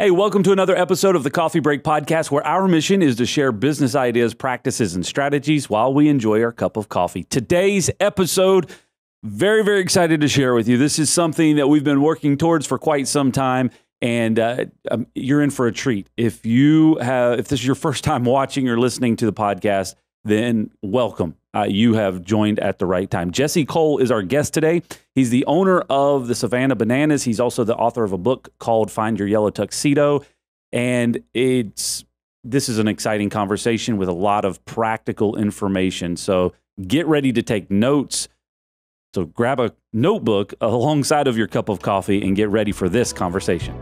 Hey, welcome to another episode of the Coffee Break Podcast, where our mission is to share business ideas, practices, and strategies while we enjoy our cup of coffee. Today's episode, very, very excited to share with you. This is something that we've been working towards for quite some time, and you're in for a treat. If this is your first time watching or listening to the podcast, then welcome. You have joined at the right time. Jesse Cole is our guest today. He's the owner of the Savannah Bananas. He's also the author of a book called Find Your Yellow Tuxedo. And this is an exciting conversation with a lot of practical information. So get ready to take notes. So grab a notebook alongside of your cup of coffee and get ready for this conversation.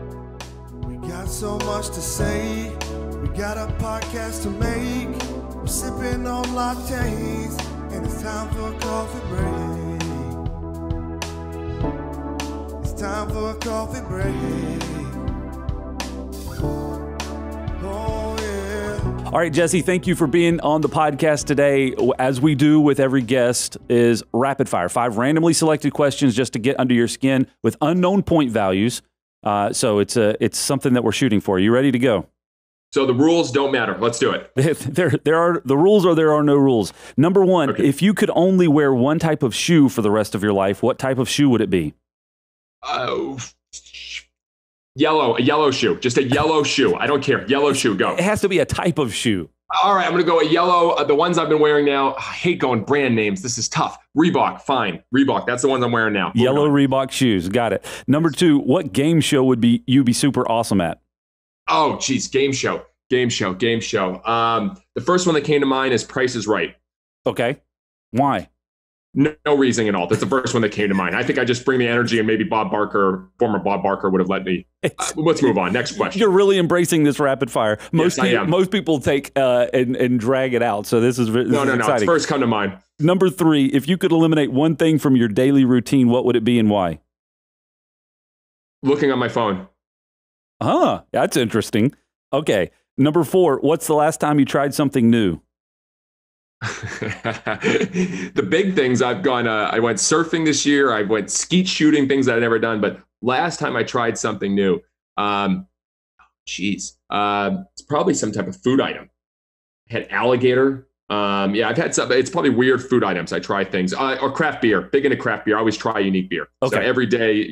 We got so much to say. We got a podcast to make. We're sipping on lattes, and it's time for a coffee break. It's time for a coffee break. Oh, yeah. All right, Jesse, thank you for being on the podcast today. As we do with every guest, is rapid fire. 5 randomly selected questions just to get under your skin with unknown point values. So it's something that we're shooting for. You ready to go? So the rules don't matter. Let's do it. There are the rules, or there are no rules. Number one, okay. If you could only wear one type of shoe for the rest of your life, what type of shoe would it be? A yellow shoe. Just a yellow shoe. I don't care. Yellow shoe, go. It has to be a type of shoe. All right, I'm going to go a yellow. The ones I've been wearing now, I hate going brand names. This is tough. Reebok, fine. Reebok, that's the ones I'm wearing now. Yellow Reebok shoes. Got it. Number 2, what game show would you be super awesome at? Oh, geez, game show. The first one that came to mind is Price is Right. Okay. Why? No reasoning at all. That's the first one that came to mind. I think I just bring the energy, and maybe former Bob Barker would have let me. Let's move on. Next question. You're really embracing this rapid fire. Most people take and drag it out. So this is No. It's first come to mind. Number 3, if you could eliminate one thing from your daily routine, what would it be and why? Looking on my phone. That's interesting. Okay. Number 4, what's the last time you tried something new? The big things I've gone, I went surfing this year. I went skeet shooting, things that I'd never done. But last time I tried something new, it's probably some type of food item. I had alligator. I've had some. It's probably weird food items. I try things or craft beer. Big into craft beer. I always try unique beer. Okay. So every day,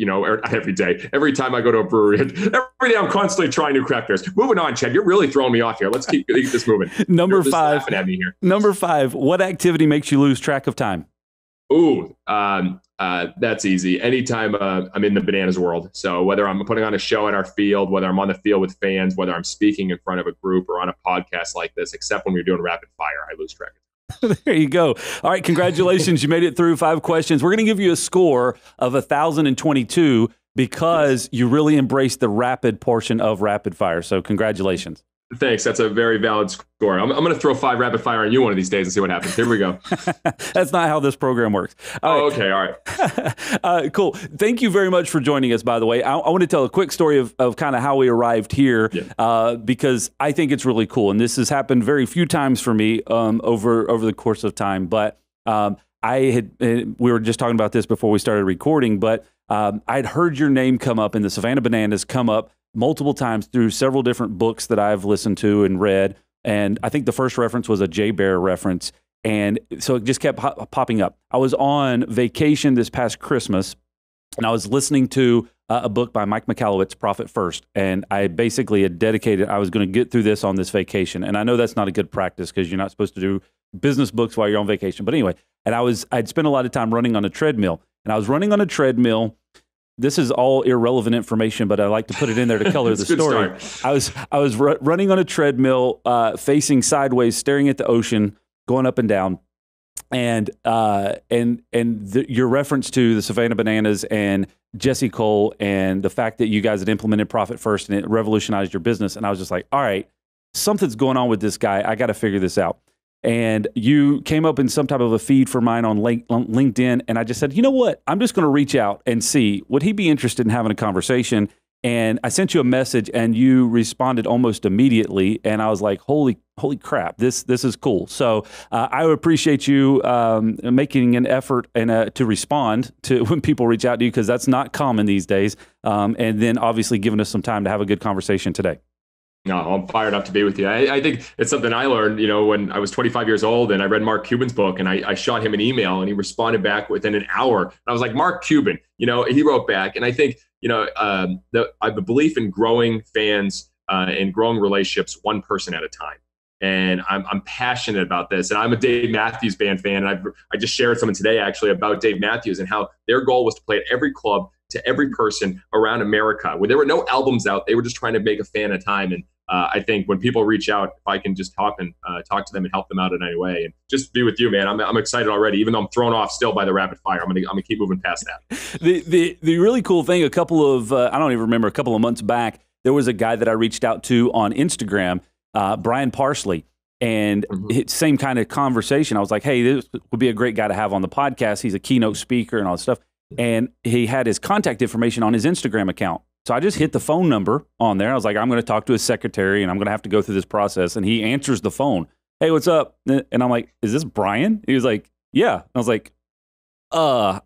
every time I go to a brewery, every day I'm constantly trying new craft beers. Moving on, Chad. You're really throwing me off here. Let's keep this moving. Number 5. At me here. Number 5. What activity makes you lose track of time? Ooh, that's easy. Anytime I'm in the bananas world. So whether I'm putting on a show at our field, whether I'm on the field with fans, whether I'm speaking in front of a group or on a podcast like this, except when we're doing rapid fire, I lose track of time. There you go. All right, congratulations. You made it through 5 questions. We're going to give you a score of 1,022 because you really embraced the rapid portion of rapid fire. So congratulations. Thanks. That's a very valid score. I'm going to throw 5 rapid fire on you one of these days and see what happens. Here we go. That's not how this program works. Okay. All right. Cool. Thank you very much for joining us, by the way. I want to tell a quick story of kind of how we arrived here because I think it's really cool. And this has happened very few times for me over the course of time. But we were just talking about this before we started recording, but I'd heard your name come up and the Savannah Bananas come up multiple times through several different books that I've listened to and read. And I think the first reference was a Jay Bear reference. And so it just kept popping up. I was on vacation this past Christmas, and I was listening to a book by Mike Michalowicz, Profit First. And I basically had dedicated, I was going to get through this on this vacation. And I know that's not a good practice because you're not supposed to do business books while you're on vacation. But anyway, and I'd spent a lot of time running on a treadmill. And I was running on a treadmill. This is all irrelevant information, but I like to put it in there to color the story. I was running on a treadmill, facing sideways, staring at the ocean, going up and down, and your reference to the Savannah Bananas and Jesse Cole and the fact that you guys had implemented Profit First and it revolutionized your business, and I was just like, all right, something's going on with this guy. I got to figure this out. And you came up in some type of a feed for mine on LinkedIn. And I just said, you know what? I'm just going to reach out and see, would he be interested in having a conversation? And I sent you a message, and you responded almost immediately. And I was like, holy crap, this is cool. So I appreciate you making an effort and to respond to when people reach out to you, because that's not common these days. And then obviously giving us some time to have a good conversation today. No, I'm fired up to be with you. I think it's something I learned, when I was 25 years old and I read Mark Cuban's book, and I shot him an email, and he responded back within an hour. And I was like, Mark Cuban, he wrote back. And I think, I have a belief in growing fans and growing relationships one person at a time. And I'm passionate about this. And I'm a Dave Matthews Band fan. And I just shared something today actually about Dave Matthews and how their goal was to play at every club to every person around America. Where there were no albums out, they were just trying to make a fan at a time. And I think when people reach out, if I can just talk to them and help them out in any way, and just be with you, man, I'm excited already. Even though I'm thrown off still by the rapid fire, I'm gonna keep moving past that. The really cool thing, I don't even remember, a couple of months back, there was a guy that I reached out to on Instagram, Brian Parsley, and same kind of conversation. I was like, hey, this would be a great guy to have on the podcast. He's a keynote speaker and all this stuff. And he had his contact information on his Instagram account. So I just hit the phone number on there. I was like, I'm going to talk to his secretary, and I'm going to have to go through this process. And he answers the phone. Hey, what's up? And I'm like, is this Brian? He was like, yeah. I was like, I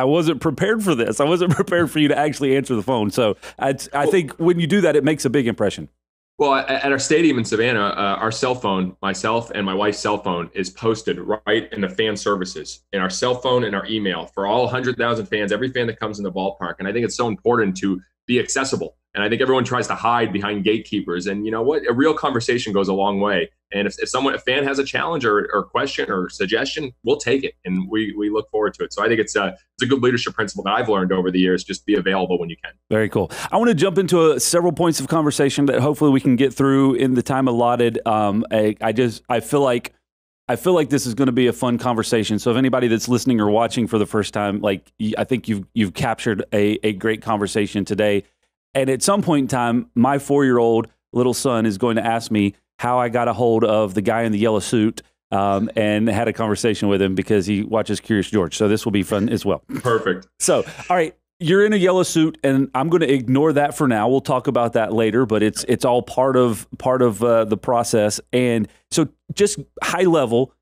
wasn't prepared for this. I wasn't prepared for you to actually answer the phone. So I think when you do that, it makes a big impression. Well, at our stadium in Savannah, our cell phone, myself and my wife's cell phone, is posted right in the fan services, in our cell phone and our email for all 100,000 fans, every fan that comes in the ballpark. And I think it's so important to be accessible. And I think everyone tries to hide behind gatekeepers. And you know what? A real conversation goes a long way. And if a fan has a challenge or question or suggestion, we'll take it. And we look forward to it. So I think it's a good leadership principle that I've learned over the years. Just be available when you can. Very cool. I want to jump into several points of conversation that hopefully we can get through in the time allotted. I feel like this is going to be a fun conversation. So if anybody that's listening or watching for the first time, I think you've captured a great conversation today. And at some point in time, my 4-year-old little son is going to ask me how I got a hold of the guy in the yellow suit and had a conversation with him because he watches Curious George. So this will be fun as well. Perfect. So, all right, you're in a yellow suit, and I'm going to ignore that for now. We'll talk about that later, but it's all part of the process. And so, just high level,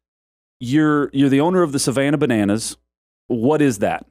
you're the owner of the Savannah Bananas. What is that?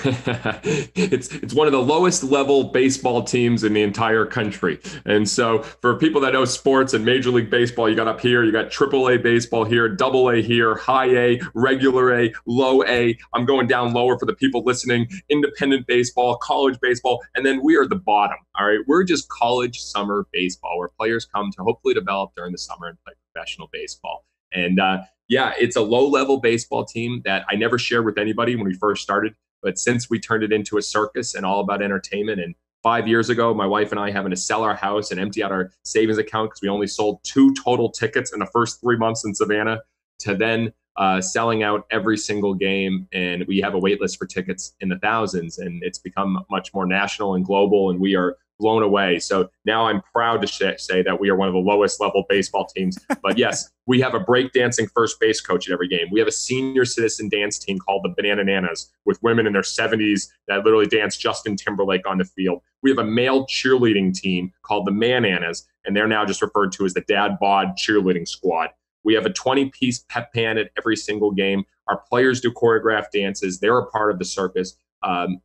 It's one of the lowest level baseball teams in the entire country. And so for people that know sports and Major League Baseball, you got up here, you got AAA baseball here, AA here, high A, regular A, low A. I'm going down lower for the people listening, independent baseball, college baseball, and then we are the bottom. All right. We're just college summer baseball where players come to hopefully develop during the summer and play professional baseball. And yeah, it's a low level baseball team that I never shared with anybody when we first started. But since we turned it into a circus and all about entertainment, and 5 years ago, my wife and I having to sell our house and empty out our savings account because we only sold 2 total tickets in the first 3 months in Savannah, to then selling out every single game. And we have a wait list for tickets in the thousands, and it's become much more national and global, and we are blown away. So now I'm proud to say that we are one of the lowest level baseball teams. But yes, we have a breakdancing first base coach at every game. We have a senior citizen dance team called the Bananas with women in their 70s that literally dance Justin Timberlake on the field. We have a male cheerleading team called the Mananas, and they're now just referred to as the Dad Bod cheerleading squad. We have a 20-piece pep band at every single game. Our players do choreographed dances. They're a part of the circus.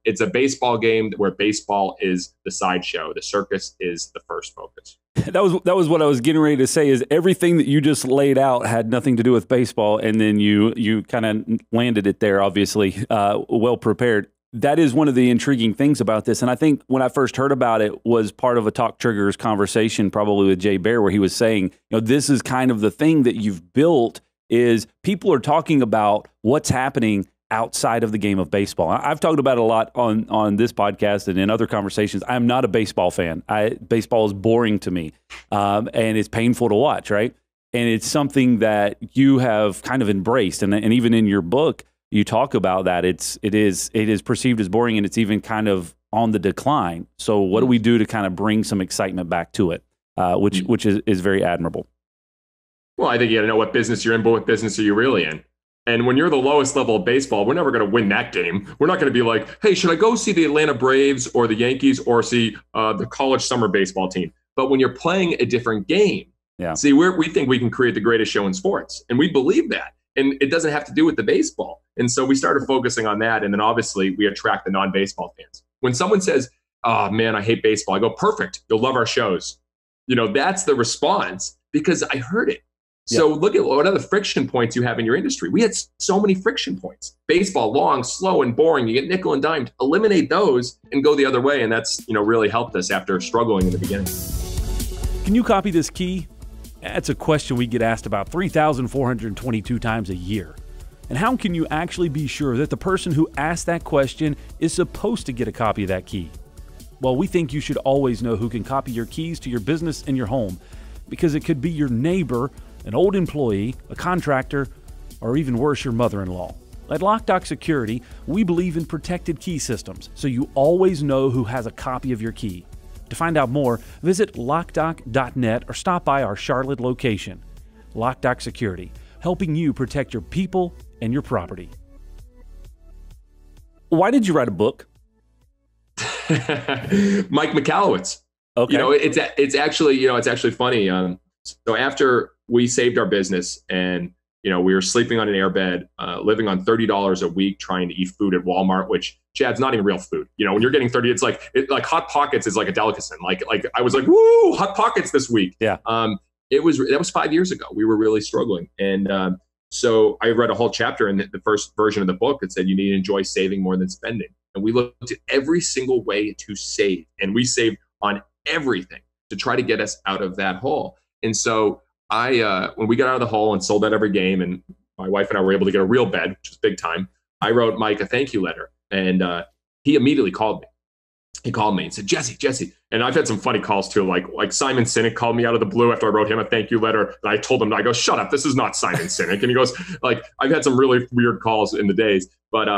It's a baseball game where baseball is the sideshow. The circus is the first focus. That was what I was getting ready to say, is everything that you just laid out had nothing to do with baseball, and then you kind of landed it there, obviously, well prepared. That is one of the intriguing things about this. And I think when I first heard about it was part of a Talk Triggers conversation, probably with Jay Bear, where he was saying, this is kind of the thing that you've built, is people are talking about what's happening outside of the game of baseball. I've talked about it a lot on this podcast and in other conversations. I'm not a baseball fan. Baseball is boring to me, and it's painful to watch, right? And it's something that you have kind of embraced, and even in your book, you talk about that. It is perceived as boring, and it's even kind of on the decline. So what do we do to kind of bring some excitement back to it, which is very admirable? Well, I think you got to know what business you're in, but what business are you really in? And when you're the lowest level of baseball, we're never going to win that game. We're not going to be like, hey, should I go see the Atlanta Braves or the Yankees or see the college summer baseball team? But when you're playing a different game, see, we think we can create the greatest show in sports. And we believe that. And it doesn't have to do with the baseball. And so we started focusing on that. And then obviously we attract the non-baseball fans. When someone says, oh man, I hate baseball, I go, perfect. You'll love our shows. That's the response because I heard it. So look at what other friction points you have in your industry. We had so many friction points. Baseball, long, slow, and boring. You get nickel and dimed. Eliminate those and go the other way. And that's, really helped us after struggling in the beginning. Can you copy this key? That's a question we get asked about 3,422 times a year. And how can you actually be sure that the person who asked that question is supposed to get a copy of that key? Well, we think you should always know who can copy your keys to your business and your home, because it could be your neighbor, an old employee, a contractor, or even worse, your mother-in-law. At Loc-Doc Security, we believe in protected key systems, so you always know who has a copy of your key. To find out more, visit locdoc.net or stop by our Charlotte location. Loc-Doc Security, helping you protect your people and your property. Why did you write a book? Mike McAllowitz. Okay. It's actually funny. So after we saved our business and we were sleeping on an airbed, living on $30 a week, trying to eat food at Walmart, which Chad's not even real food. When you're getting 30, it's like Hot Pockets is like a delicacy. Like I was like, woo, Hot Pockets this week. Yeah. That was 5 years ago. We were really struggling. And so I read a whole chapter in the first version of the book that said you need to enjoy saving more than spending. And we looked at every single way to save. And we saved on everything to try to get us out of that hole. And so when we got out of the hole and sold out every game, and my wife and I were able to get a real bed, which was big time, I wrote Mike a thank you letter. And he immediately called me. He called me and said, Jesse. And I've had some funny calls too. Like Simon Sinek called me out of the blue after I wrote him a thank you letter. And I told him, I go, shut up. This is not Simon Sinek. And he goes, I've had some really weird calls in the days. But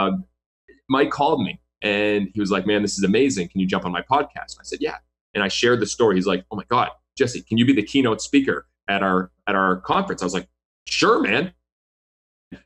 Mike called me and he was like, man, this is amazing. Can you jump on my podcast? And I said, yeah. And I shared the story. He's like, oh my God, Jesse, can you be the keynote speaker at our conference? I was like, sure, man.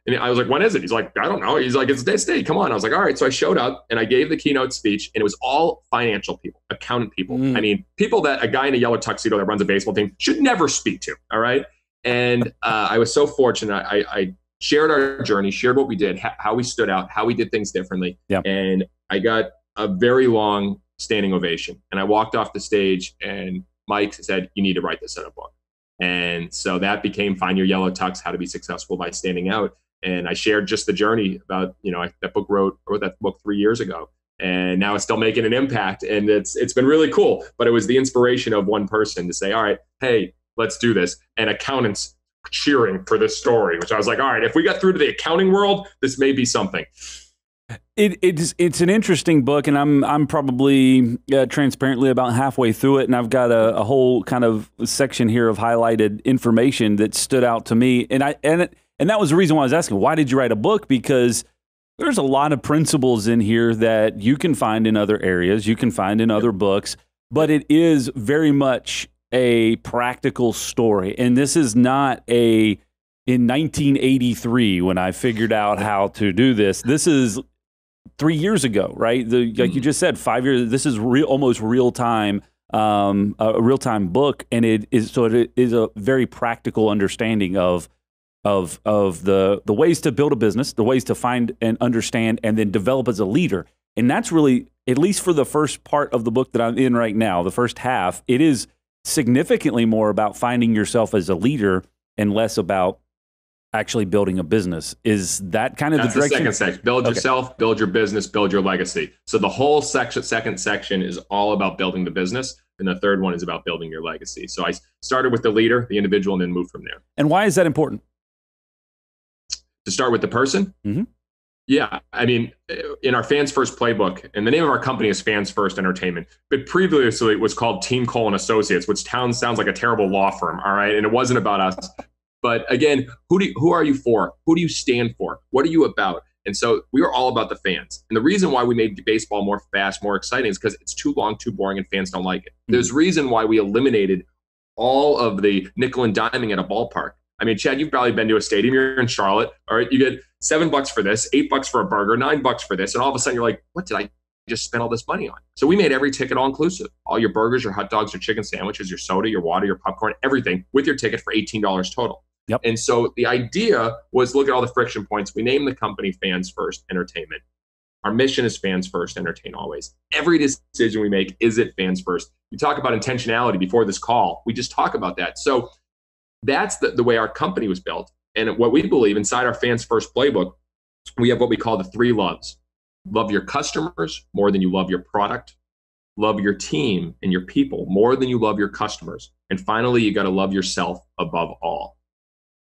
And I was like, when is it? He's like, I don't know. He's like, it's this day. Come on. I was like, all right. So I showed up and I gave the keynote speech, and it was all financial people, accountant people. I mean, people that a guy in a yellow tuxedo that runs a baseball team should never speak to. All right. And I was so fortunate. I shared our journey, shared what we did, how we stood out, how we did things differently. Yep. And I got a very long standing ovation. And I walked off the stage and Mike said, you need to write this in a book. And so that became Find Your Yellow Tux, How to Be Successful by Standing Out. And I shared just the journey about, I wrote that book 3 years ago, and now it's still making an impact. And it's been really cool, but it was the inspiration of one person to say, all right, hey, let's do this. And accountants cheering for this story, which I was like, all right, if we got through to the accounting world, this may be something. It's an interesting book, and I'm probably transparently about halfway through it, and I've got a whole kind of section here of highlighted information that stood out to me, and that was the reason why I was asking, why did you write a book? Because there's a lot of principles in here that you can find in other areas, you can find in other books, but it is very much a practical story, and this is not in 1983 when I figured out how to do this. This is 3 years ago, right? Like you just said, 5 years. This is almost real time, a real time book, and it is a very practical understanding of the ways to build a business, the ways to find and understand, and then develop as a leader. And that's really, at least for the first part of the book that I'm in right now, the first half, it is significantly more about finding yourself as a leader and less about actually building a business. Is that kind of That's the direction? The second section. Build yourself, build your business, build your legacy. So the whole second section is all about building the business. And the third one is about building your legacy. So I started with the leader, the individual, and then moved from there. And why is that important? To start with the person? Mm-hmm. Yeah. I mean, in our Fans First playbook, and the name of our company is Fans First Entertainment, but previously it was called Team Cole & Associates, which sounds like a terrible law firm. All right. And it wasn't about us. But again, who are you for? Who do you stand for? What are you about? And so we are all about the fans. And the reason why we made baseball more fast, more exciting is because it's too long, too boring, and fans don't like it. There's reason why we eliminated all of the nickel and diming at a ballpark. I mean, Chad, you've probably been to a stadium. You're in Charlotte. All right. You get $7 for this, $8 for a burger, $9 for this. And all of a sudden you're like, what did I just spend all this money on? So we made every ticket all inclusive. All your burgers, your hot dogs, your chicken sandwiches, your soda, your water, your popcorn, everything with your ticket for $18 total. Yep. And so the idea was look at all the friction points. We named the company Fans First Entertainment. Our mission is fans first, entertain always. Every decision we make is it fans first. We talk about intentionality before this call. We just talk about that. So that's the way our company was built. And what we believe inside our fans first playbook, we have what we call the 3 loves. Love your customers more than you love your product. Love your team and your people more than you love your customers. And finally, you got to love yourself above all.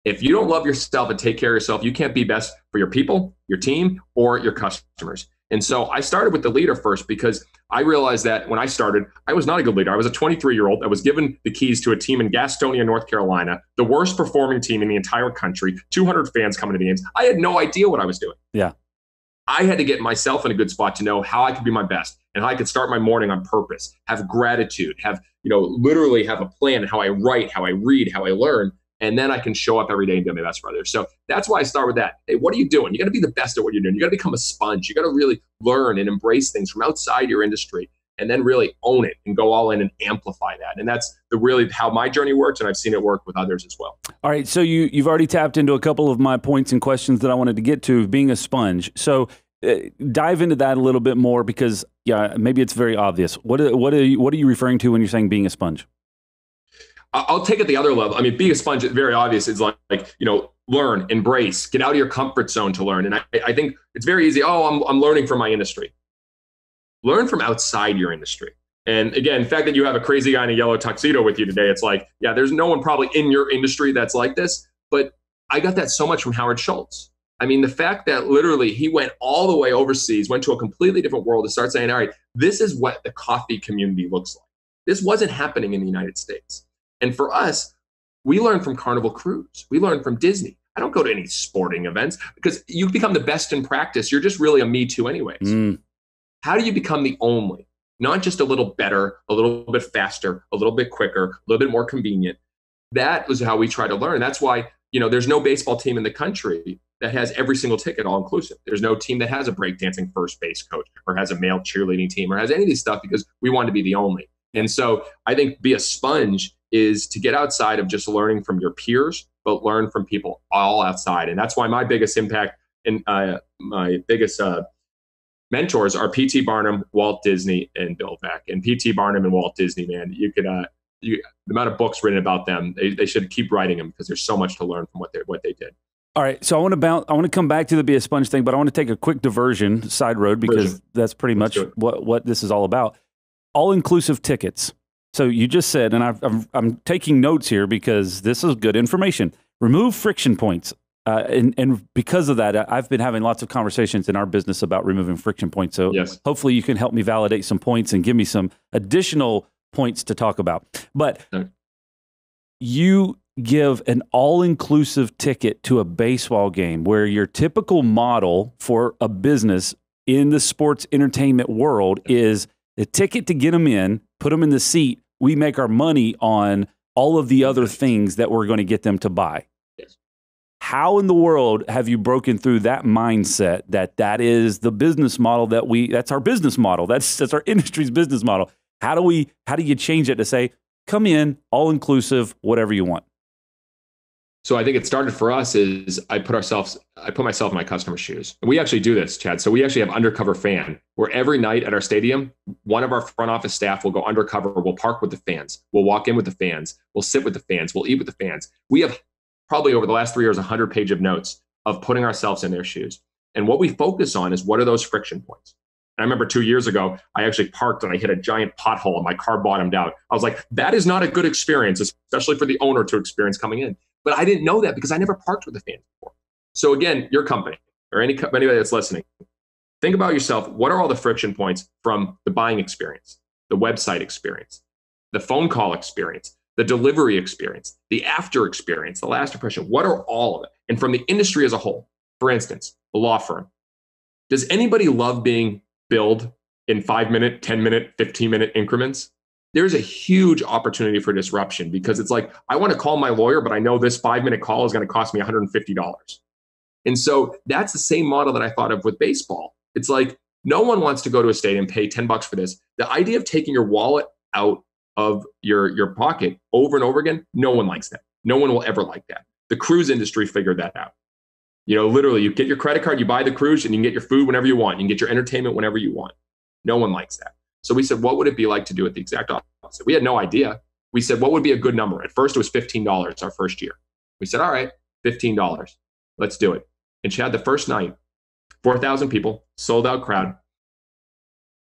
If you don't love yourself and take care of yourself, you can't be best for your people, your team, or your customers. And so I started with the leader first because I realized that when I started, I was not a good leader. I was a 23-year-old that was given the keys to a team in Gastonia, North Carolina, the worst performing team in the entire country, 200 fans coming to the games. I had no idea what I was doing. Yeah. I had to get myself in a good spot to know how I could be my best and how I could start my morning on purpose, have gratitude, have, literally have a plan in how I write, how I read, how I learn. And then I can show up every day and be my best for others. So that's why I start with that. Hey, what are you doing? You got to be the best at what you're doing. You got to become a sponge. You got to really learn and embrace things from outside your industry and then really own it and go all in and amplify that. And that's really how my journey works. And I've seen it work with others as well. All right. So you've already tapped into a couple of my points and questions that I wanted to get to, being a sponge. So dive into that a little bit more because, maybe it's very obvious. What are you referring to when you're saying being a sponge? I'll take it the other level. I mean, being a sponge, it's very obvious. It's like, learn, embrace, get out of your comfort zone to learn. And I think it's very easy. Oh, I'm learning from my industry. Learn from outside your industry. And again, the fact that you have a crazy guy in a yellow tuxedo with you today, it's like, there's no one probably in your industry that's like this. But I got that so much from Howard Schultz. I mean, the fact that literally he went all the way overseas, went to a completely different world to start saying, all right, this is what the coffee community looks like. This wasn't happening in the United States. And for us, we learn from Carnival Cruise. We learn from Disney. I don't go to any sporting events because you become the best in practice. You're just really a me too anyways. How do you become the only? Not just a little better, a little bit faster, a little bit quicker, a little bit more convenient. That was how we try to learn. That's why, there's no baseball team in the country that has every single ticket all inclusive. There's no team that has a breakdancing first base coach or has a male cheerleading team or has any of these stuff because we want to be the only. And so I think be a sponge is to get outside of just learning from your peers, but learn from people all outside. And that's why my biggest impact and my biggest mentors are P.T. Barnum, Walt Disney, and Bill Beck. And P.T. Barnum and Walt Disney, man, the amount of books written about them, they should keep writing them because there's so much to learn from what they did. All right, so I want to come back to the be a sponge thing, but I want to take a quick diversion, side road, because that's pretty much what this is all about. All-inclusive tickets. So you just said, and I'm taking notes here because this is good information. Remove friction points. And because of that, I've been having lots of conversations in our business about removing friction points. So hopefully you can help me validate some points and give me some additional points to talk about. But you give an all-inclusive ticket to a baseball game where your typical model for a business in the sports entertainment world is the ticket to get them in, put them in the seat. We make our money on all of the other things that we're going to get them to buy. How in the world have you broken through that mindset that is the business model that's our business model. That's our industry's business model. How do you change it to say, come in, all inclusive, whatever you want? So I think it started for us is I put myself in my customer's shoes. And we actually do this, Chad. So we actually have undercover fan where every night at our stadium, one of our front office staff will go undercover. We'll park with the fans. We'll walk in with the fans. We'll sit with the fans. We'll eat with the fans. We have probably over the last 3 years, 100 pages of notes of putting ourselves in their shoes. And what we focus on is what are those friction points? And I remember 2 years ago, I actually parked and I hit a giant pothole and my car bottomed out. I was like, that is not a good experience, especially for the owner to experience coming in. But I didn't know that because I never parked with a fan before. So again, your company or anybody that's listening, think about yourself. What are all the friction points from the buying experience, the website experience, the phone call experience, the delivery experience, the after experience, the last impression? What are all of it? And from the industry as a whole, for instance, a law firm. Does anybody love being billed in 5-minute, 10-minute, 15-minute increments? there's a huge opportunity for disruption, because it's like, I want to call my lawyer, but I know this 5-minute call is going to cost me $150. And so that's the same model that I thought of with baseball. It's like, no one wants to go to a stadium, pay $10 for this. The idea of taking your wallet out of your pocket over and over again, no one likes that. No one will ever like that. The cruise industry figured that out. Literally, you get your credit card, you buy the cruise, and you can get your food whenever you want. You can get your entertainment whenever you want. No one likes that. So we said, what would it be like to do it the exact opposite? We had no idea. We said, what would be a good number? At first, it was $15 our first year. We said, all right, $15. Let's do it. And Chad, the first night, 4,000 people, sold out crowd.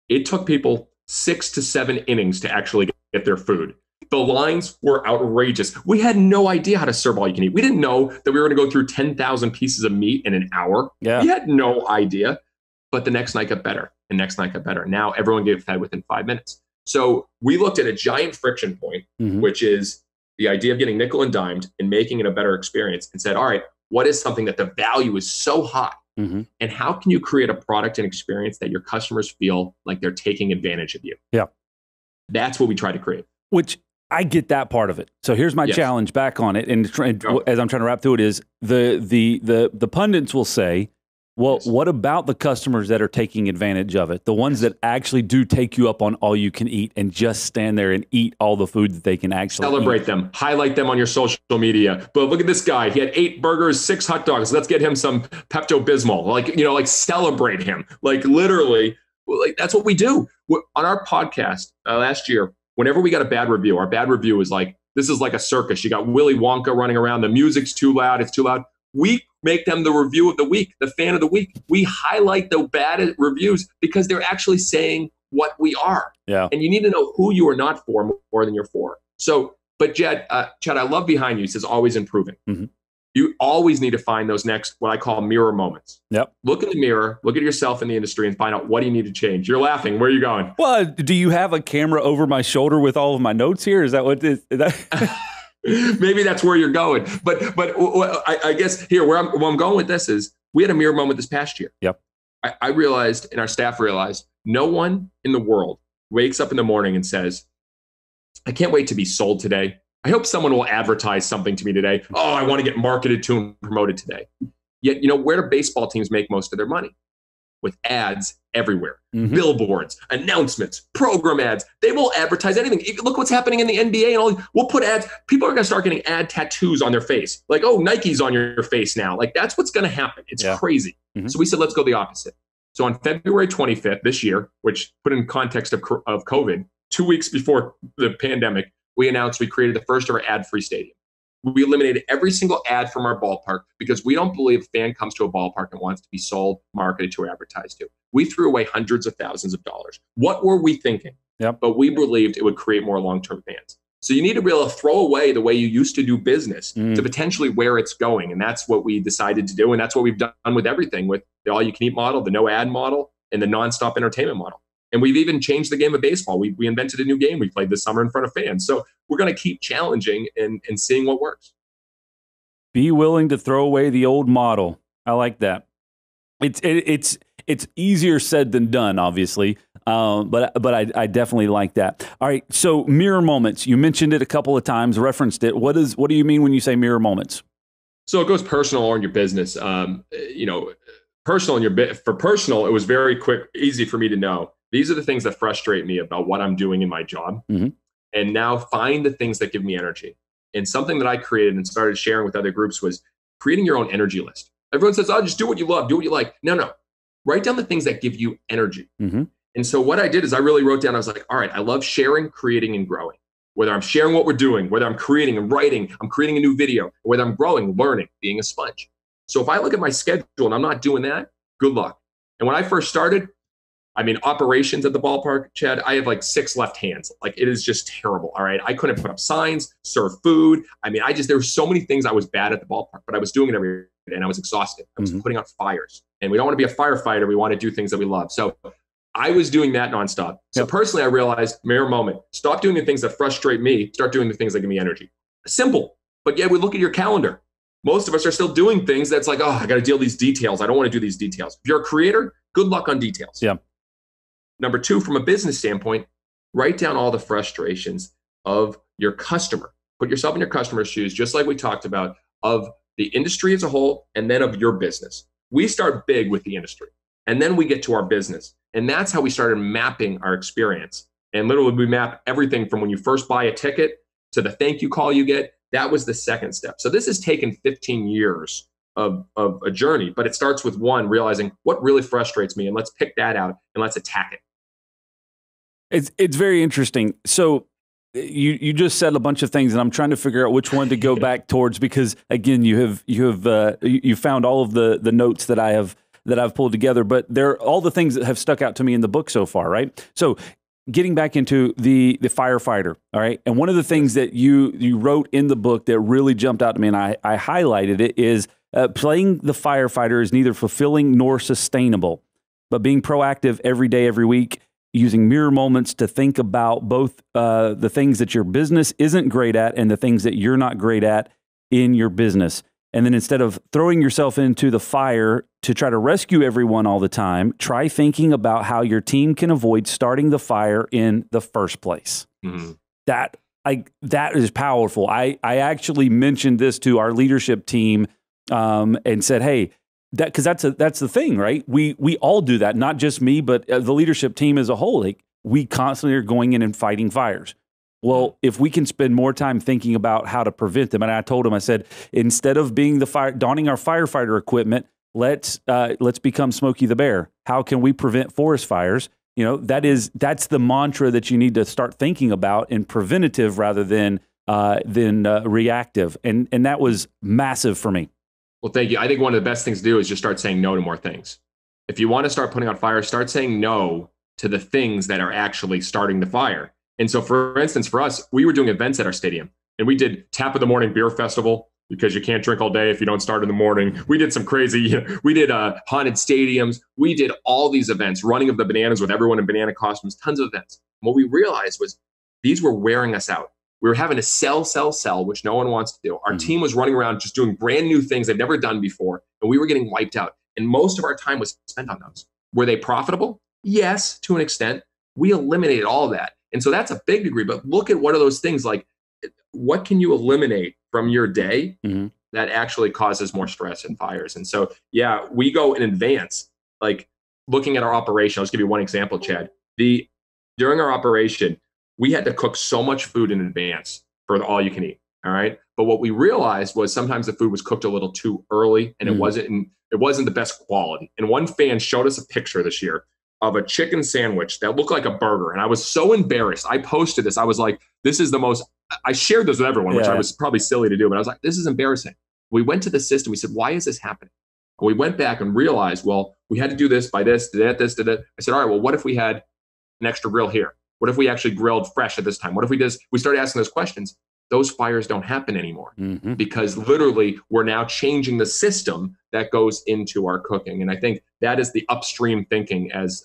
It took people 6 to 7 innings to actually get their food. The lines were outrageous. We had no idea how to serve all you can eat. We didn't know that we were going to go through 10,000 pieces of meat in an hour. Yeah. We had no idea. But the next night got better, and next night got better. Now everyone gets fed within 5 minutes. So we looked at a giant friction point, which is the idea of getting nickel and dimed and making it a better experience, and said, all right, what is something that the value is so high? And how can you create a product and experience that your customers feel like they're taking advantage of you? Yeah. That's what we try to create. Which I get that part of it. So here's my challenge back on it. And as I'm trying to wrap through it is the pundits will say, well, what about the customers that are taking advantage of it? The ones that actually do take you up on all you can eat and just stand there and eat all the food that they can actually celebrate eat. them, highlight them on your social media. But look at this guy. He had 8 burgers, 6 hot dogs. Let's get him some Pepto-Bismol. Like celebrate him. Like literally, like that's what we do. On our podcast last year, whenever we got a bad review, our bad review was like, this is like a circus. You got Willy Wonka running around. The music's too loud. It's too loud. We make them the review of the week, the fan of the week. We highlight the bad reviews because they're actually saying what we are. Yeah. And you need to know who you are not for more than you're for. So, but Chad, I love behind you. It says always improving. You always need to find those next, what I call mirror moments. Yep. Look in the mirror, look at yourself in the industry and find out what do you need to change. You're laughing. Where are you going? Well, do you have a camera over my shoulder with all of my notes here? Is that what is that? Maybe that's where you're going. But I guess here where I'm going with this is we had a mirror moment this past year. Yep. I realized, and our staff realized, no one in the world wakes up in the morning and says, I can't wait to be sold today. I hope someone will advertise something to me today. Oh, I want to get marketed to and promoted today. Yet, where do baseball teams make most of their money? With ads everywhere. Billboards, announcements, program ads. They will advertise anything. Look what's happening in the NBA and all. We'll put ads. People are going to start getting ad tattoos on their face. Like, oh, Nike's on your face now. Like, that's what's going to happen. It's crazy. So we said, let's go the opposite. So on February 25th this year, which put in context of COVID, 2 weeks before the pandemic, we announced we created the first ever ad-free stadium. We eliminated every single ad from our ballpark because we don't believe a fan comes to a ballpark and wants to be sold, marketed to, or advertised to. We threw away hundreds of thousands of dollars. What were we thinking? Yep. But we believed it would create more long-term fans. So you need to be able to throw away the way you used to do business to potentially where it's going. And that's what we decided to do. And that's what we've done with everything, with the all-you-can-eat model, the no-ad model, and the nonstop entertainment model. And we've even changed the game of baseball. We invented a new game we played this summer in front of fans. So we're going to keep challenging and seeing what works. Be willing to throw away the old model. I like that. It's easier said than done, obviously, but I definitely like that. All right, so mirror moments. You mentioned it a couple of times, referenced it. What do you mean when you say mirror moments? So it goes personal or in your business. Personal in for personal, it was very quick, easy for me to know. These are the things that frustrate me about what I'm doing in my job. And now find the things that give me energy. And something that I created and started sharing with other groups was creating your own energy list. Everyone says, oh, just do what you love, do what you like. No. Write down the things that give you energy. And so what I did is I really wrote down, I was like, all right, I love sharing, creating, and growing. Whether I'm sharing what we're doing, whether I'm creating and writing, I'm creating a new video, whether I'm growing, learning, being a sponge. So if I look at my schedule and I'm not doing that, good luck. And when I first started, operations at the ballpark, Chad, I have like 6 left hands. Like it is just terrible. All right. I couldn't put up signs, serve food. There were so many things I was bad at the ballpark, but I was doing it every day and I was exhausted. I was putting out fires, and we don't want to be a firefighter. We want to do things that we love. So I was doing that nonstop. So personally, I realized mirror moment, stop doing the things that frustrate me. Start doing the things that give me energy. Simple. But yeah, we look at your calendar. Most of us are still doing things that's like, oh, I got to deal with these details. I don't want to do these details. If you're a creator, good luck on details. Yeah. Number 2, from a business standpoint, Write down all the frustrations of your customer. Put yourself in your customer's shoes, just like we talked about, of the industry as a whole, and then of your business. We start big with the industry, and then we get to our business. And that's how we started mapping our experience. And literally, we map everything from when you first buy a ticket to the thank you call you get. That was the second step. So this has taken 15 years of a journey, but it starts with one, realizing what really frustrates me, and let's pick that out and let's attack it. It's very interesting. So you just said a bunch of things, and I'm trying to figure out which one to go back towards, because again, you found all of the notes that I've pulled together, but they're all the things that have stuck out to me in the book so far, right? So getting back into the firefighter, all right? And one of the things that you wrote in the book that really jumped out to me, and I highlighted it, is playing the firefighter is neither fulfilling nor sustainable, but being proactive every day, every week, using mirror moments to think about both the things that your business isn't great at and the things that you're not great at in your business. And then instead of throwing yourself into the fire to try to rescue everyone all the time, try thinking about how your team can avoid starting the fire in the first place. Mm-hmm. That is powerful. I actually mentioned this to our leadership team and said, hey, because that's the thing, right? We all do that, not just me, but the leadership team as a whole. Like, we constantly are going in and fighting fires. Well, if we can spend more time thinking about how to prevent them, and I told him, I said, instead of being donning our firefighter equipment, let's become Smokey the Bear. How can we prevent forest fires? You know, that's the mantra that you need to start thinking about in preventative rather than reactive, and that was massive for me. Well, thank you. I think one of the best things to do is just start saying no to more things. If you want to start putting out fires, start saying no to the things that are actually starting the fire. And so, for instance, for us, we were doing events at our stadium, and we did Tap of the Morning Beer Festival, because you can't drink all day if you don't start in the morning. We did some crazy, we did haunted stadiums. We did all these events, running of the bananas with everyone in banana costumes, tons of events. And what we realized was these were wearing us out. We were having to sell, which no one wants to do. Our team was running around just doing brand new things they've never done before, and we were getting wiped out. And most of our time was spent on those. Were they profitable? Yes, to an extent. We eliminated all of that. And so that's a big degree, but look at what are those things like, what can you eliminate from your day that actually causes more stress and fires? And so, yeah, we go in advance, like looking at our operation. I'll just give you one example, Chad. During our operation, we had to cook so much food in advance for the all you can eat. All right. But what we realized was sometimes the food was cooked a little too early, and it wasn't the best quality. And one fan showed us a picture this year of a chicken sandwich that looked like a burger. And I was so embarrassed. I posted this. I was like, this is the most, I shared this with everyone, which I was probably silly to do, but I was like, this is embarrassing. We went to the system. We said, why is this happening? And we went back and realized, well, we had to do this by this, did that. I said, all right, well, what if we had an extra grill here? What if we actually grilled fresh at this time? What if we started asking those questions? Those fires don't happen anymore because literally we're now changing the system that goes into our cooking. And I think that is the upstream thinking, as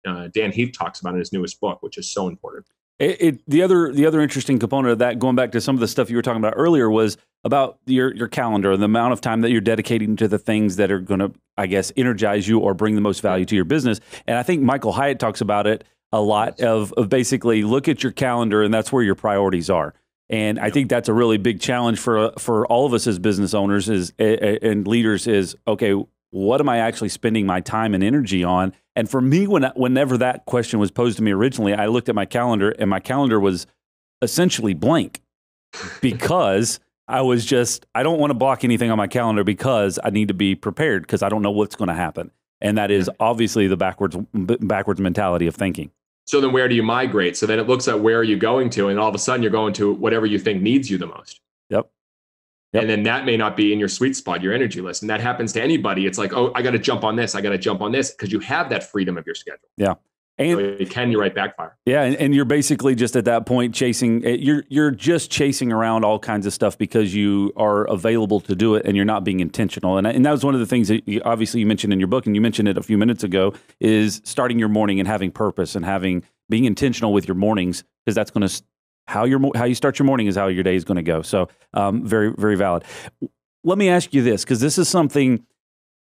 Dan Heath talks about in his newest book, which is so important. The other interesting component of that, going back to some of the stuff you were talking about earlier, was about your calendar and the amount of time that you're dedicating to the things that are going to, I guess, energize you or bring the most value to your business. And I think Michael Hyatt talks about it a lot, of basically look at your calendar, and that's where your priorities are. And I think that's a really big challenge for all of us as business owners and leaders is, okay, what am I actually spending my time and energy on? And for me, whenever that question was posed to me originally, I looked at my calendar, and my calendar was essentially blank because I don't want to block anything on my calendar because I need to be prepared because I don't know what's going to happen. And that is obviously the backwards mentality of thinking. So then where do you migrate? So then it looks at where are you going to, and all of a sudden you're going to whatever you think needs you the most. Yep. And then that may not be in your sweet spot, your energy list. And that happens to anybody. It's like, oh, I got to jump on this. Because you have that freedom of your schedule. Yeah. And so it can, you're right, backfire. Yeah. And you're basically just at that point chasing, you're just chasing around all kinds of stuff because you are available to do it and you're not being intentional. And that was one of the things that you mentioned in your book, and you mentioned it a few minutes ago, is starting your morning and having purpose and being intentional with your mornings, because that's going to, how you start your morning is how your day is going to go. So very, very valid. Let me ask you this, because this is something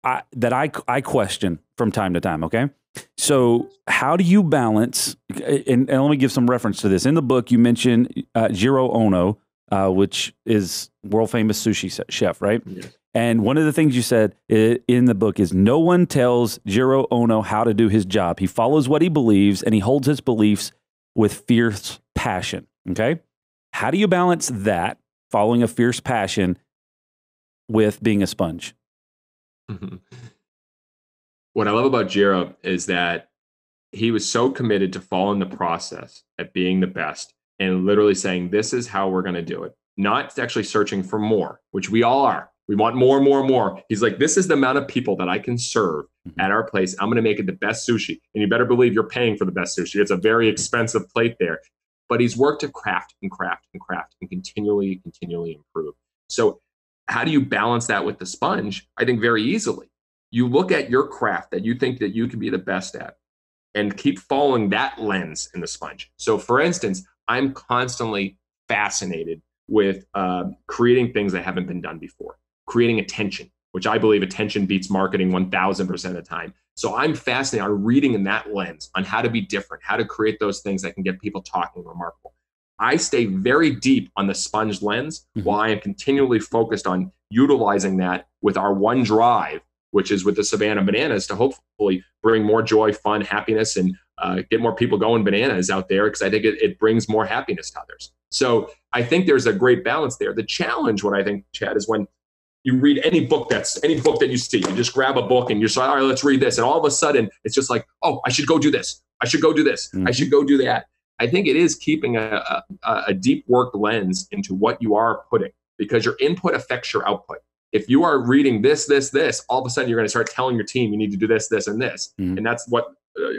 I question from time to time. Okay, so how do you balance? And let me give some reference to this. In the book, you mentioned Jiro Ono, which is world famous sushi chef, right? Yes. And one of the things you said in the book is no one tells Jiro Ono how to do his job. He follows what he believes, and he holds his beliefs with fierce passion. Okay? How do you balance that, following a fierce passion, with being a sponge? What I love about Jiro is that he was so committed to following the process at being the best and literally saying, this is how we're going to do it. Not actually searching for more, which we all are. We want more and more and more. He's like, this is the amount of people that I can serve at our place. I'm going to make it the best sushi. And you better believe you're paying for the best sushi. It's a very expensive plate there. But he's worked to craft and craft and craft and continually improve. So how do you balance that with the sponge? I think very easily. You look at your craft that you think that you can be the best at and keep following that lens in the sponge. So for instance, I'm constantly fascinated with creating things that haven't been done before, creating attention, which I believe attention beats marketing 1000% of the time. So I'm fascinated on reading in that lens on how to be different, how to create those things that can get people talking remarkable. I stay very deep on the sponge lens while I am continually focused on utilizing that with our one drive, which is with the Savannah Bananas, to hopefully bring more joy, fun, happiness, and get more people going bananas out there, because I think it brings more happiness to others. So I think there's a great balance there. The challenge, what I think, Chad, is when you read any book that you see, you just grab a book and you're just like, all right, let's read this. And all of a sudden it's just like, oh, I should go do this. I should go do this. I should go do that. I think it is keeping a deep work lens into what you are putting, because your input affects your output. If you are reading this, all of a sudden you're going to start telling your team you need to do this, this, and this. And that's what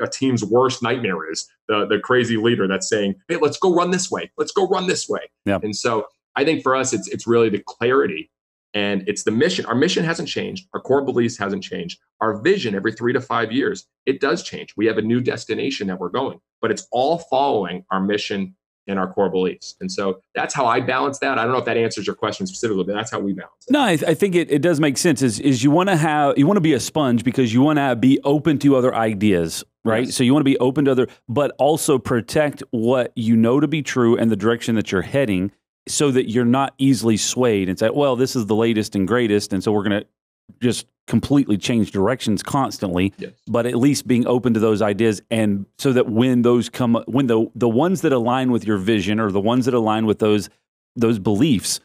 a team's worst nightmare is, the crazy leader that's saying, hey, let's go run this way. Let's go run this way. Yep. And so I think for us, it's really the clarity and it's the mission. Our mission hasn't changed. Our core beliefs hasn't changed. Our vision every 3 to 5 years, it does change. We have a new destination that we're going, but it's all following our mission and our core beliefs. And so that's how I balance that. I don't know if that answers your question specifically, but that's how we balance it. No, I think it does make sense. Is you want to be a sponge because you want to be open to other ideas, right? Yes. So you want to be open to other, but also protect what you know to be true and the direction that you're heading, so that you're not easily swayed and say, well, this is the latest and greatest, and so we're going to just completely change directions constantly. Yes. But at least being open to those ideas, and so that when those come, when the ones that align with your vision or the ones that align with those beliefs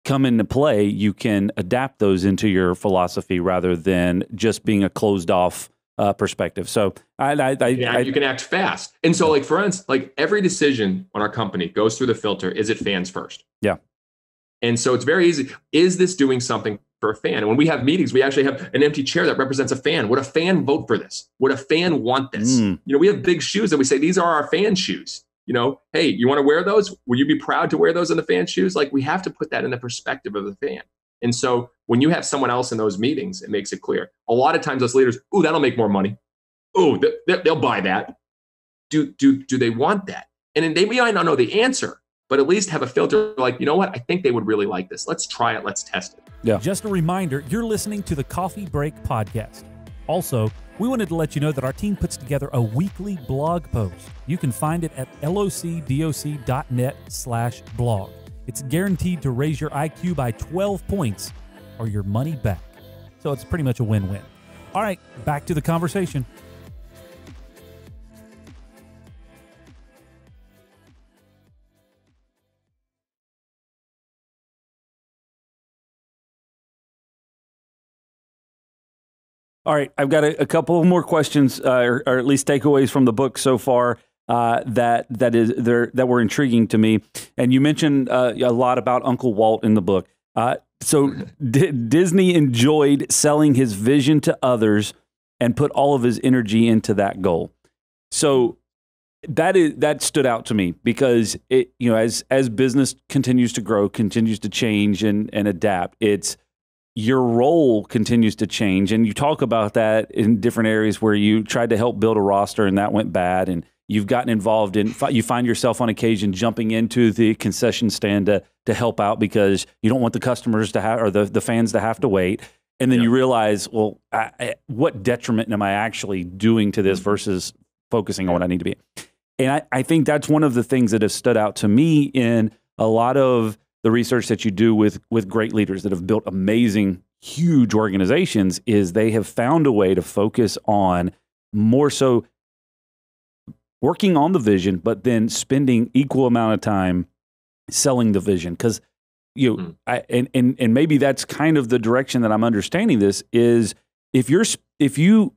come into play, you can adapt those into your philosophy rather than just being a closed off perspective. So you can act fast. And so, like, for instance, like every decision on our company goes through the filter. Is it fans first? Yeah. And so it's very easy. Is this doing something for a fan? And when we have meetings, we actually have an empty chair that represents a fan. Would a fan vote for this? Would a fan want this? We have big shoes that we say, these are our fan shoes. Hey, you want to wear those? Will you be proud to wear those in the fan shoes? Like, we have to put that in the perspective of the fan. And so when you have someone else in those meetings, it makes it clear. A lot of times those leaders, ooh, that'll make more money. Ooh, they'll buy that. Do they want that? And then they might not know the answer, but at least have a filter like, you know what? I think they would really like this. Let's try it. Let's test it. Yeah. Just a reminder, you're listening to the Coffee Break Podcast. Also, we wanted to let you know that our team puts together a weekly blog post. You can find it at locdoc.net/blog. It's guaranteed to raise your IQ by 12 points or your money back. So it's pretty much a win-win. All right, back to the conversation. All right, I've got a couple more questions, or at least takeaways from the book so far that were intriguing to me. And you mentioned a lot about Uncle Walt in the book. So Disney enjoyed selling his vision to others and put all of his energy into that goal. So that stood out to me because it, as business continues to grow, continues to change and adapt, your role continues to change. And you talk about that in different areas where you tried to help build a roster and that went bad. And you've gotten involved in, you find yourself on occasion jumping into the concession stand to help out because you don't want the customers to have, or the fans to have to wait. And then you realize, well, what detriment am I actually doing to this versus focusing on what I need to be? And I think that's one of the things that has stood out to me in a lot of the research that you do with great leaders that have built amazing, huge organizations is they have found a way to focus on more so working on the vision, but then spending equal amount of time selling the vision. Because and maybe that's kind of the direction that I'm understanding this is if you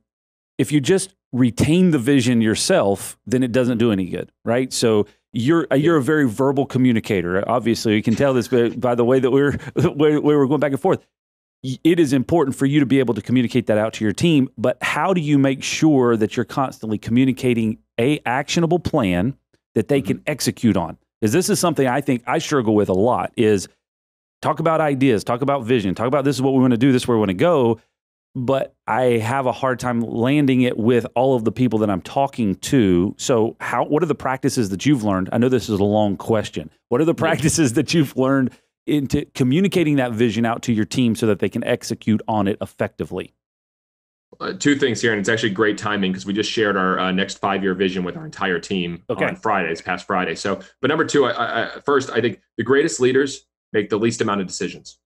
just retain the vision yourself, then it doesn't do any good, right? So you're a very verbal communicator. Obviously, you can tell this by the way that we're going back and forth. It is important for you to be able to communicate that out to your team, but how do you make sure that you're constantly communicating a actionable plan that they can execute on? Because this is something I think I struggle with a lot is talk about ideas, talk about vision, talk about this is what we want to do, this is where we want to go, but I have a hard time landing it with all of the people that I'm talking to. So what are the practices that you've learned? I know this is a long question. What are the practices that you've learned into communicating that vision out to your team so that they can execute on it effectively? Two things here, and it's actually great timing because we just shared our next 5-year vision with our entire team on past Friday. So, but number two, first, I think the greatest leaders make the least amount of decisions.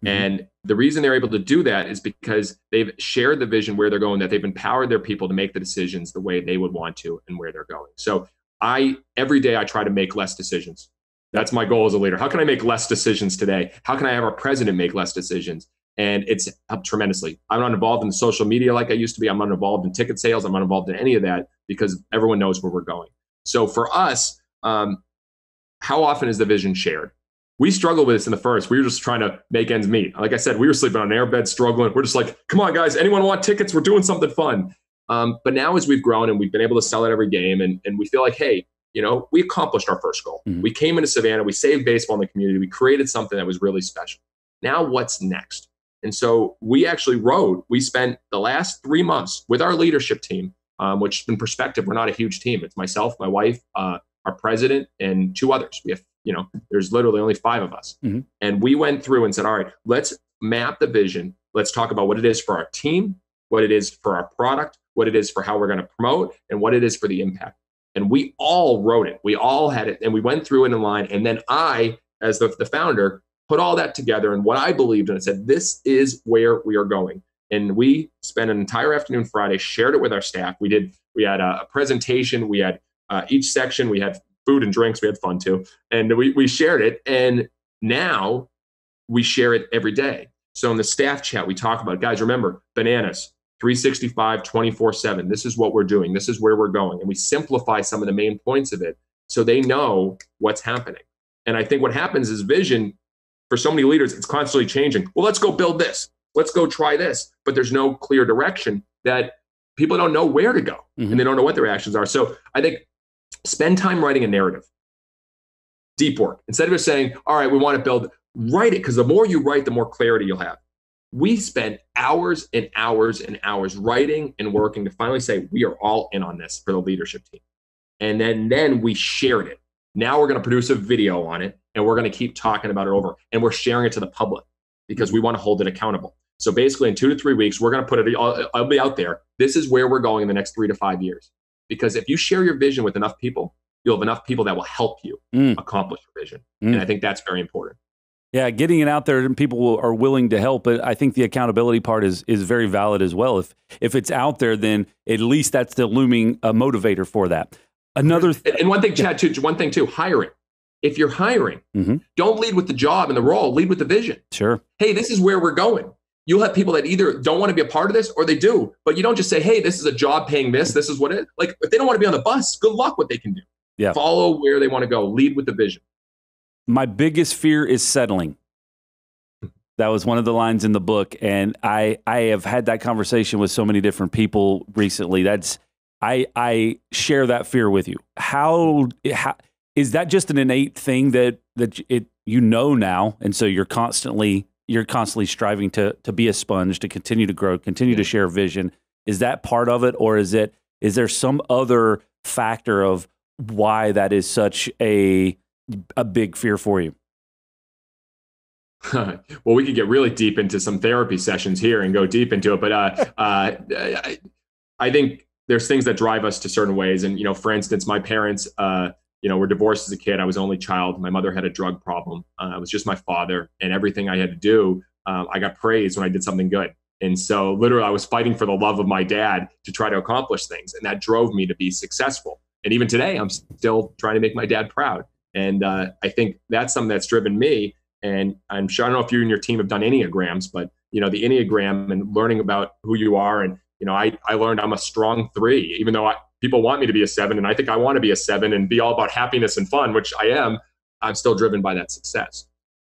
And the reason they're able to do that is because they've shared the vision where they're going, that they've empowered their people to make the decisions the way they would want to and where they're going. So every day I try to make less decisions. That's my goal as a leader. How can I make less decisions today? How can I have our president make less decisions? And it's helped tremendously. I'm not involved in social media like I used to be. I'm not involved in ticket sales. I'm not involved in any of that because everyone knows where we're going. So for us, how often is the vision shared? We struggled with this in the first. We were just trying to make ends meet. Like I said, we were sleeping on an airbed, struggling. We're just like, come on, guys, anyone want tickets? We're doing something fun. But now as we've grown and we've been able to sell it every game and we feel like, hey, we accomplished our first goal. We came into Savannah, we saved baseball in the community. We created something that was really special. Now what's next? And so we actually we spent the last 3 months with our leadership team, which in perspective, we're not a huge team. It's myself, my wife, our president, and 2 others. We have, there's literally only 5 of us. And we went through and said, all right, let's map the vision. Let's talk about what it is for our team, what it is for our product, what it is for how we're going to promote, and what it is for the impact. And we all wrote it. We all had it. And we went through it in line. And then I, as the founder, put all that together and what I believed in. I said, this is where we are going. And we spent an entire afternoon Friday, shared it with our staff. We had a presentation. We had each section. We had food and drinks. We had fun too. And we shared it. And now we share it every day. So in the staff chat, we talk about, guys, remember, bananas, 365, 24/7. This is what we're doing. This is where we're going. And we simplify some of the main points of it so they know what's happening. And I think what happens is vision for so many leaders, it's constantly changing. Well, let's go build this. Let's go try this. But there's no clear direction that people don't know where to go and they don't know what their actions are. So I think spend time writing a narrative. Deep work. Instead of just saying, all right, we want to build, write it. Because the more you write, the more clarity you'll have. We spent hours and hours and hours writing and working to finally say, we are all in on this for the leadership team. And then we shared it. Now we're going to produce a video on it and we're going to keep talking about it over and we're sharing it to the public because we want to hold it accountable. So basically in 2 to 3 weeks, we're going to put it, I'll be out there. This is where we're going in the next 3 to 5 years. Because if you share your vision with enough people, you'll have enough people that will help you accomplish your vision. And I think that's very important. Yeah, getting it out there and people are willing to help. But I think the accountability part is very valid as well. If it's out there, then at least that's the looming motivator for that. And one thing, Chad, too, hiring. If you're hiring, don't lead with the job and the role, lead with the vision. Sure. Hey, this is where we're going. You'll have people that either don't want to be a part of this or they do, but you don't just say, hey, this is a job paying this is what it is. Like if they don't want to be on the bus, good luck what they can do. Yeah. Follow where they want to go, lead with the vision. My biggest fear is settling. That was one of the lines in the book. And I have had that conversation with so many different people recently. I share that fear with you. How is that just an innate thing that now? And so you're constantly striving to be a sponge, to continue to grow, continue to share vision. Is that part of it? Or is there some other factor of why that is such a big fear for you? Well, we could get really deep into some therapy sessions here and go deep into it. But I think there's things that drive us to certain ways. And, for instance, my parents, were divorced as a kid. I was only child. My mother had a drug problem. It was just my father, and everything I had to do, I got praised when I did something good. And so literally I was fighting for the love of my dad to try to accomplish things. And that drove me to be successful. And even today, I'm still trying to make my dad proud. And I think that's something that's driven me. And I'm sure, I don't know if you and your team have done Enneagrams, but, the Enneagram and learning about who you are. And, I learned I'm a strong 3, even though people want me to be a 7. And I think I want to be a 7 and be all about happiness and fun, which I am. I'm still driven by that success.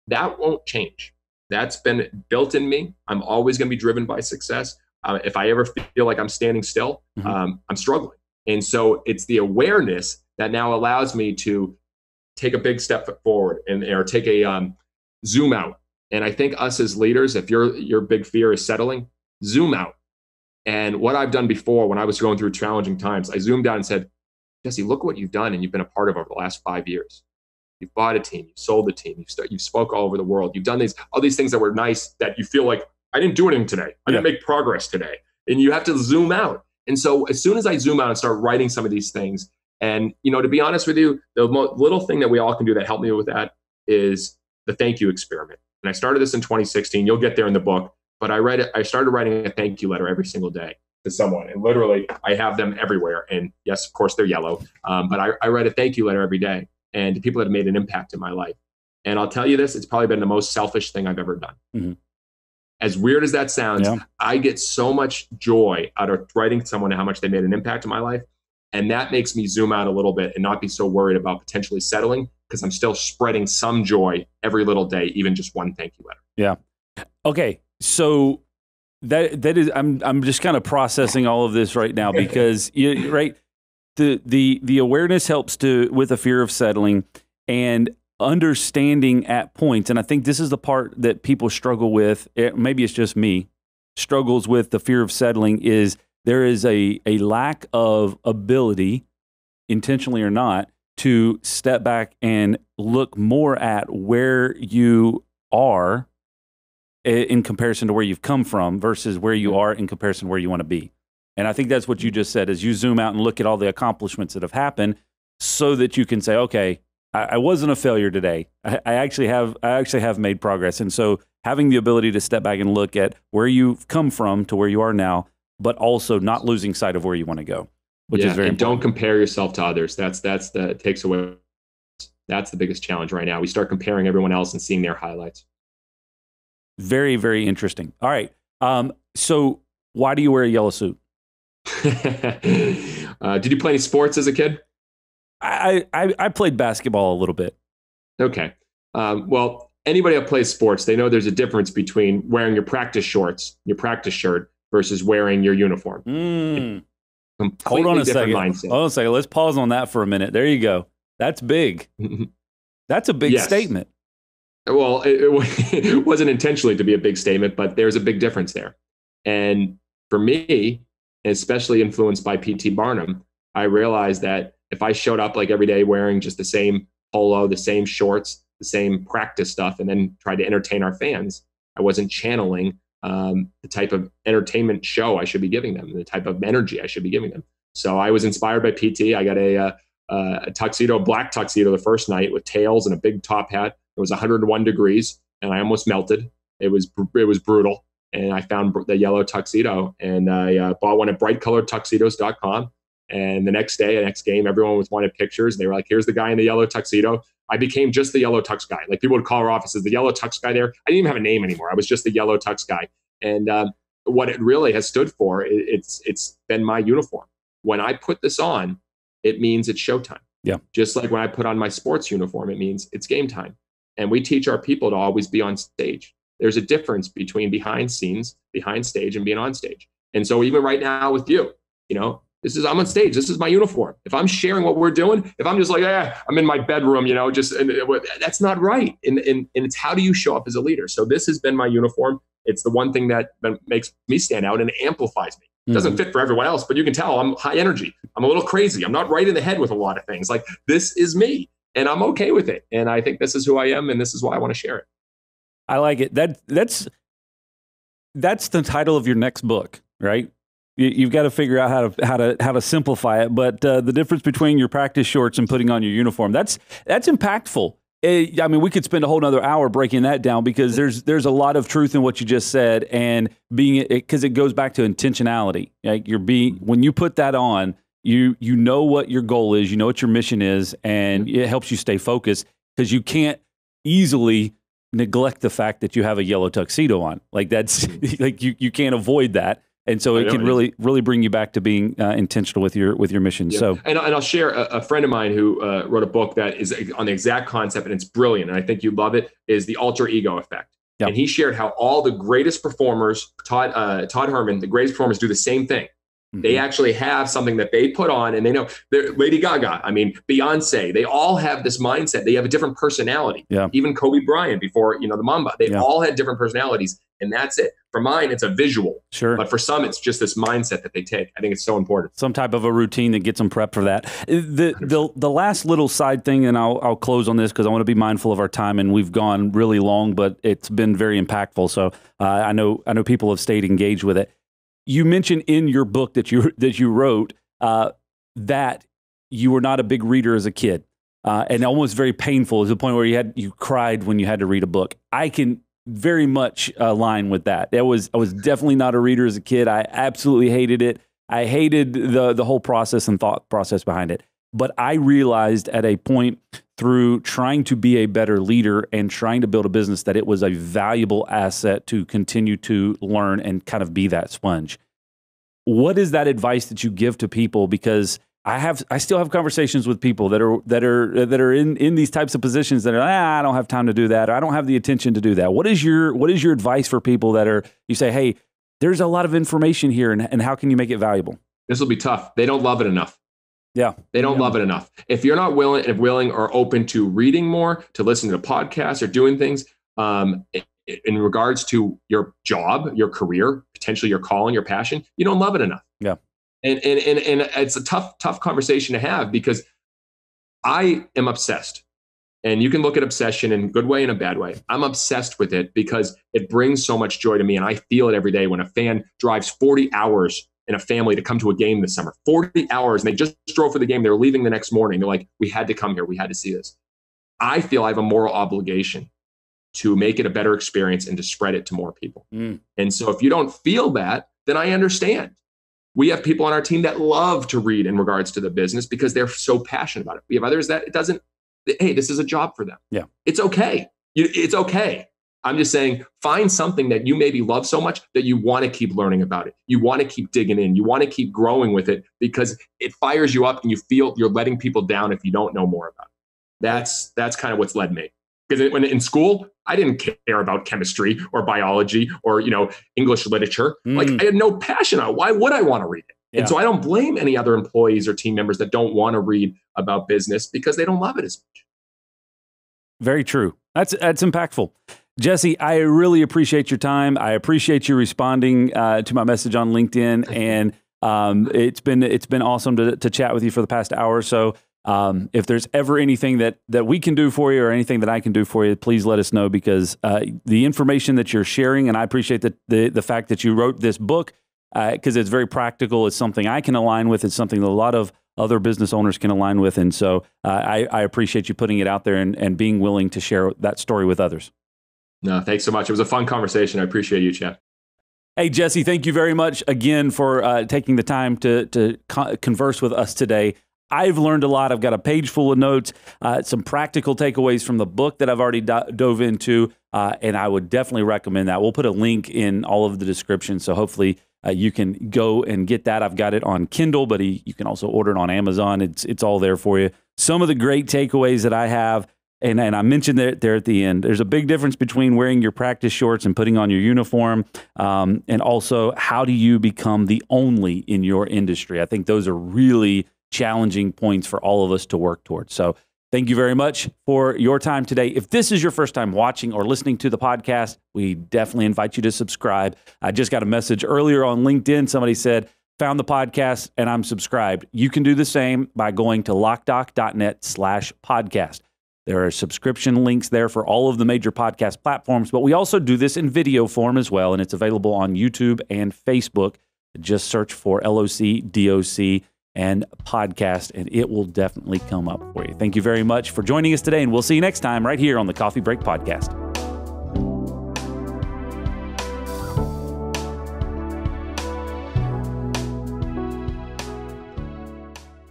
That won't change. That's been built in me. I'm always going to be driven by success. If I ever feel like I'm standing still, I'm struggling. And so it's the awareness that now allows me to take a big step forward or take a zoom out. And I think us as leaders, if your big fear is settling, zoom out. And what I've done before when I was going through challenging times, I zoomed out and said, Jesse, look what you've done and you've been a part of over the last 5 years. You've bought a team, you've sold a team, you've spoke all over the world. You've done all these things that were nice that you feel like, I didn't do anything today. I didn't make progress today. And you have to zoom out. And so as soon as I zoom out and start writing some of these things, and, to be honest with you, the little thing that we all can do that helped me with that is the thank you experiment. And I started this in 2016. You'll get there in the book. But I started writing a thank you letter every single day to someone. And literally, I have them everywhere. And yes, of course, they're yellow. But I write a thank you letter every day. And to people that have made an impact in my life. And I'll tell you this, it's probably been the most selfish thing I've ever done. Mm-hmm. As weird as that sounds, I get so much joy out of writing to someone how much they made an impact in my life. And that makes me zoom out a little bit and not be so worried about potentially settling, because I'm still spreading some joy every little day, even just one thank you letter. Yeah. Okay. So that is, I'm just kind of processing all of this right now, because the awareness helps with a fear of settling and understanding at points. And I think this is the part that people struggle with. Maybe it's just me, struggles with the fear of settling, is there is a lack of ability, intentionally or not, to step back and look more at where you are in comparison to where you've come from versus where you are in comparison to where you want to be. And I think that's what you just said, is you zoom out and look at all the accomplishments that have happened so that you can say, okay, I wasn't a failure today. I actually have made progress. And so having the ability to step back and look at where you've come from to where you are now, but also not losing sight of where you want to go, which is very important. Don't compare yourself to others. That's the takes away. That's the biggest challenge right now. We start comparing everyone else and seeing their highlights. Very, very interesting. All right. So why do you wear a yellow suit? Did you play any sports as a kid? I played basketball a little bit. Okay. Well, anybody that plays sports, they know there's a difference between wearing your practice shorts, your practice shirt, versus wearing your uniform. Hold on a second. Hold on a second. Let's pause on that for a minute. There you go. That's big. That's a big statement. Well, it wasn't intentionally to be a big statement, but there's a big difference there. And for me, especially influenced by P.T. Barnum, I realized that if I showed up like every day wearing just the same polo, the same shorts, the same practice stuff, and then tried to entertain our fans, I wasn't channeling the type of entertainment show I should be giving them, the type of energy I should be giving them. So I was inspired by PT. I got a tuxedo, black tuxedo the first night with tails and a big top hat. It was 101 degrees and I almost melted. It was brutal. And I found the yellow tuxedo and I bought one at brightcoloredtuxedos.com. And the next game, everyone was wanted pictures. They were like, here's the guy in the yellow tuxedo. I became just the yellow tux guy. Like people would call our offices, the yellow tux guy there. I didn't even have a name anymore. I was just the yellow tux guy. And what it really has stood for, it's been my uniform. When I put this on, it means it's showtime. Yeah. Just like when I put on my sports uniform, it means it's game time. And we teach our people to always be on stage. There's a difference between behind scenes, behind stage, and being on stage. And so even right now with you, I'm on stage. This is my uniform. If I'm sharing what we're doing, if I'm just like, I'm in my bedroom, that's not right. And it's how do you show up as a leader? So this has been my uniform. It's the one thing that makes me stand out and amplifies me. It doesn't fit for everyone else, but you can tell I'm high energy. I'm a little crazy. I'm not right in the head with a lot of things. Like this is me and I'm okay with it. And I think this is who I am. And this is why I want to share it. I like it. That's the title of your next book, right? You've got to figure out how to simplify it. But the difference between your practice shorts and putting on your uniform, that's impactful. I mean, we could spend a whole nother hour breaking that down because there's a lot of truth in what you just said, and because it goes back to intentionality. Like when you put that on, you know what your goal is, you know what your mission is, and it helps you stay focused because you can't easily neglect the fact that you have a yellow tuxedo on. Like that's like you can't avoid that. And so it can really bring you back to being intentional with your mission. Yeah. So, and I'll share a friend of mine who wrote a book that is on the exact concept, and it's brilliant. And I think you'd love it. Is the alter ego effect. Yep. And he shared how all the greatest performers, Todd Herman, the greatest performers do the same thing. Mm-hmm. They actually have something that they put on, and they know. Lady Gaga, I mean, Beyonce, they all have this mindset. They have a different personality. Yeah. Even Kobe Bryant before, the Mamba, they all had different personalities, and that's it. For mine, it's a visual. Sure. But for some, it's just this mindset that they take. I think it's so important. Some type of a routine that gets them prepped for that. The last little side thing, and I'll close on this because I want to be mindful of our time, and we've gone really long, but it's been very impactful. So I know people have stayed engaged with it. You mentioned in your book that you wrote that you were not a big reader as a kid, and almost very painful to the point where you cried when you had to read a book. I can very much align with that. I was definitely not a reader as a kid. I absolutely hated it. I hated the whole process and thought process behind it. But I realized at a point through trying to be a better leader and trying to build a business that it was a valuable asset to continue to learn and kind of be that sponge. What is that advice that you give to people? Because I still have conversations with people that are in these types of positions that are, I don't have time to do that, or I don't have the attention to do that. What is your advice for people that you say, hey, there's a lot of information here, and how can you make it valuable? This will be tough. They don't love it enough. Yeah. They don't love it enough. If you're not willing or open to reading more, to listening to podcasts or doing things in regards to your job, your career, potentially your calling, your passion, you don't love it enough. Yeah. And it's a tough conversation to have because I am obsessed. And you can look at obsession in a good way and a bad way. I'm obsessed with it because it brings so much joy to me. And I feel it every day when a fan drives 40 hours in a family to come to a game this summer, 40 hours. And they just drove for the game. They're leaving the next morning. They're like, we had to come here. We had to see this. I feel I have a moral obligation to make it a better experience and to spread it to more people. And so if you don't feel that, then I understand. We have people on our team that love to read in regards to the business because they're so passionate about it. We have others that it doesn't, hey, this is a job for them. Yeah. It's okay. It's okay. I'm just saying, find something that you maybe love so much that you want to keep learning about it. You want to keep digging in. You want to keep growing with it because it fires you up and you feel you're letting people down if you don't know more about it. That's kind of what's led me. Because when in school, I didn't care about chemistry or biology or, English literature. Like I had no passion on it. Why would I want to read it? Yeah. And so I don't blame any other employees or team members that don't want to read about business because they don't love it as much. Very true. That's impactful. Jesse, I really appreciate your time. I appreciate you responding to my message on LinkedIn, and it's been awesome to chat with you for the past hour or so. If there's ever anything that we can do for you or anything that I can do for you, please let us know because the information that you're sharing, and I appreciate the fact that you wrote this book because it's very practical. It's something I can align with. It's something that a lot of other business owners can align with. And so I appreciate you putting it out there and being willing to share that story with others. No, thanks so much. It was a fun conversation. I appreciate you, Chad. Hey, Jesse, thank you very much again for taking the time to converse with us today. I've learned a lot. I've got a page full of notes, some practical takeaways from the book that I've already dove into, and I would definitely recommend that. We'll put a link in all of the description, so hopefully you can go and get that. I've got it on Kindle, but you can also order it on Amazon. It's all there for you. Some of the great takeaways that I have, and I mentioned there at the end, there's a big difference between wearing your practice shorts and putting on your uniform, and also how do you become the only in your industry? I think those are really challenging points for all of us to work towards. So thank you very much for your time today. If this is your first time watching or listening to the podcast, we definitely invite you to subscribe. I just got a message earlier on LinkedIn. Somebody said, found the podcast and I'm subscribed. You can do the same by going to Loc-Doc.net/podcast. There are subscription links there for all of the major podcast platforms, but we also do this in video form as well, and it's available on YouTube and Facebook. Just search for LOC, DOC, and podcast, and it will definitely come up for you. Thank you very much for joining us today, and we'll see you next time right here on the Coffee Break Podcast.